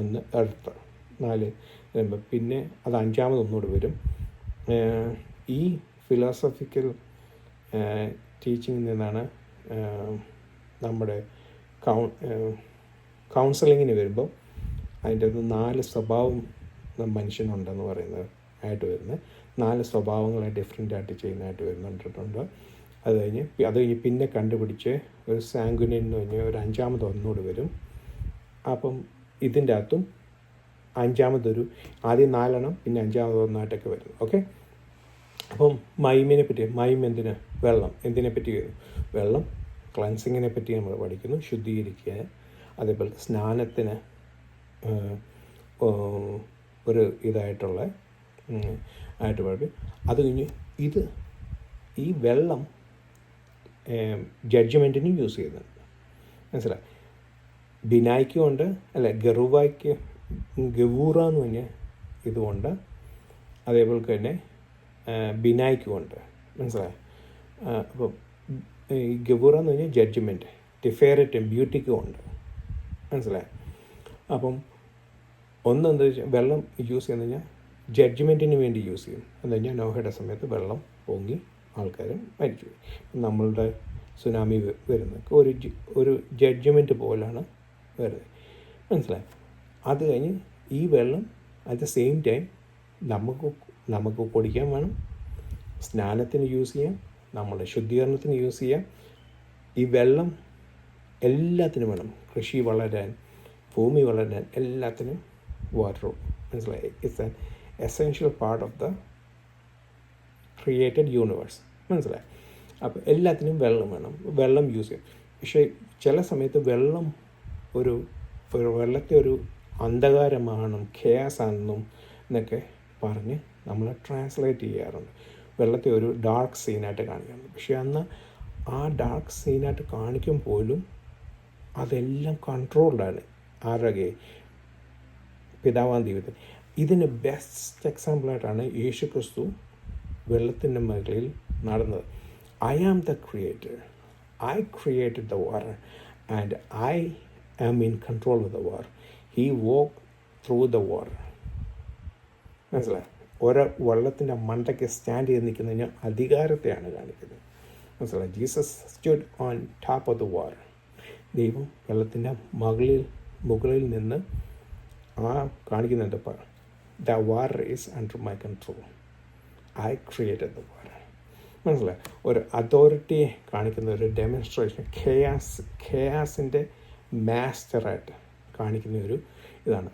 ഒന്ന് എർത്ത്, 4 വരുമ്പോൾ പിന്നെ അത് 5ാമത് ഒന്നുകൂടി വരും. ഈ ഫിലോസഫിക്കൽ ടീച്ചിങ്ങിൽ നിന്നാണ് നമ്മുടെ കൗൺസിലിങ്ങിന് വരുമ്പോൾ അതിൻ്റെ അത് 4 സ്വഭാവം മനുഷ്യനുണ്ടെന്ന് പറയുന്നത് ആയിട്ട് വരുന്നത്, 4 സ്വഭാവങ്ങളെ ഡിഫറെൻ്റായിട്ട് ചെയ്യുന്നതായിട്ട് വരുന്നുണ്ട്. അത് കഴിഞ്ഞ് പിന്നെ കണ്ടുപിടിച്ച് ഒരു സാങ്കുനിൻ എന്ന് പറഞ്ഞാൽ ഒരു 5ാമത് ഒന്നുകൂടി വരും. അപ്പം ഇതിൻ്റെ അകത്തും 5ാമതൊരു ആദ്യം 4 പിന്നെ 5ാമത് ഒന്നായിട്ടൊക്കെ വരുന്നു. ഓക്കെ, അപ്പം മൈമിനെ പറ്റി, മൈം എന്തിന്, വെള്ളം എന്തിനെ പറ്റി വരും, വെള്ളം ക്ലൻസിങ്ങിനെ പറ്റി നമ്മൾ പഠിക്കുന്നു, ശുദ്ധീകരിക്കുക. അതേപോലെ സ്നാനത്തിന് ഒരു ഇതായിട്ടുള്ള ആയിട്ട് പഠിക്കും. അത് കഴിഞ്ഞ് ഈ വെള്ളം ജഡ്ജ്മെൻറ്റിനും യൂസ് ചെയ്യുന്നുണ്ട്, മനസ്സിലായി. ബിനായ്ക്കും ഉണ്ട്, അല്ല ഗവൂറ എന്ന് പറഞ്ഞ ഇതുകൊണ്ട്, അതേപോലെ തന്നെ ബിനായ്ക്കും ഉണ്ട്, മനസ്സിലായി. അപ്പം ഈ ഗവൂറ എന്ന് പറഞ്ഞാൽ ജഡ്ജ്മെൻറ്റ്, ടിഫേററ്റും ബ്യൂട്ടിക്കും ഉണ്ട്, മനസ്സിലായി. അപ്പം ഒന്നെന്താ വെച്ചാൽ വെള്ളം യൂസ് ചെയ്യുന്നത് കഴിഞ്ഞാൽ ജഡ്ജ്മെൻറ്റിന് വേണ്ടി യൂസ് ചെയ്യും. എന്ന് കഴിഞ്ഞാൽ നോഹയുടെ സമയത്ത് വെള്ളം പൊങ്ങി ആൾക്കാരും മരിച്ചു. നമ്മളുടെ സുനാമി വരുന്നത് ഒരു ജഡ്ജ്മെൻറ്റ് പോലാണ് വരുന്നത്, മനസ്സിലായി. അത് കഴിഞ്ഞ് ഈ വെള്ളം അറ്റ് ദ സെയിം ടൈം നമുക്ക് കുടിക്കാൻ വേണം, സ്നാനത്തിന് യൂസ് ചെയ്യാം, നമ്മുടെ ശുദ്ധീകരണത്തിന് യൂസ് ചെയ്യാം. ഈ വെള്ളം എല്ലാത്തിനും വേണം, കൃഷി വളരാൻ, ഭൂമി വളരാൻ, എല്ലാത്തിനും വാട്ടർ, മനസ്സിലായി. It's an essential part of the created universe, മനസ്സിലായി. അപ്പോൾ എല്ലാത്തിനും വെള്ളം വേണം, വെള്ളം യൂസ് ചെയ്യും. പക്ഷേ ചില സമയത്ത് വെള്ളം വെള്ളത്തെ ഒരു അന്ധകാരമാണെന്നും ഖേയാസാണെന്നും എന്നൊക്കെ പറഞ്ഞ് നമ്മൾ ട്രാൻസ്ലേറ്റ് ചെയ്യാറുണ്ട്. വെള്ളത്തെ ഒരു ഡാർക്ക് സീനായിട്ട് കാണിക്കാറുണ്ട്. പക്ഷേ അന്ന് ആ ഡാർക്ക് സീനായിട്ട് കാണിക്കും പോലും അതെല്ലാം കൺട്രോൾഡാണ്. ആരുടെ? പിതാവാം ദൈവത്തിന്. ഇതിന് ബെസ്റ്റ് എക്സാമ്പിളായിട്ടാണ് യേശു ക്രിസ്തു വെള്ളത്തിൻ്റെ മുകളിൽ നടന്നത്. I am the creator, I created the water and I am in control of the water. He walk through the water, മനസ്സിലായി. വെള്ളത്തിൻ്റെ മണ്ടയ്ക്ക് സ്റ്റാൻഡ് ചെയ്ത് നിൽക്കുന്ന കഴിഞ്ഞാൽ അധികാരത്തെയാണ് കാണിക്കുന്നത്, മനസ്സിലായി. Jesus stood on top of the water. ദൈവം വെള്ളത്തിൻ്റെ മുകളിൽ നിന്ന് കാണിക്കുന്നുണ്ട്, the water is under my control, I created the water, മനസ്സിലായി. ഒരു അതോറിറ്റിയെ കാണിക്കുന്ന ഒരു ഡെമോൺസ്ട്രേഷൻ, ഖേയാസിൻ്റെ മാസ്റ്ററായിട്ട് കാണിക്കുന്ന ഒരു ഇതാണ്.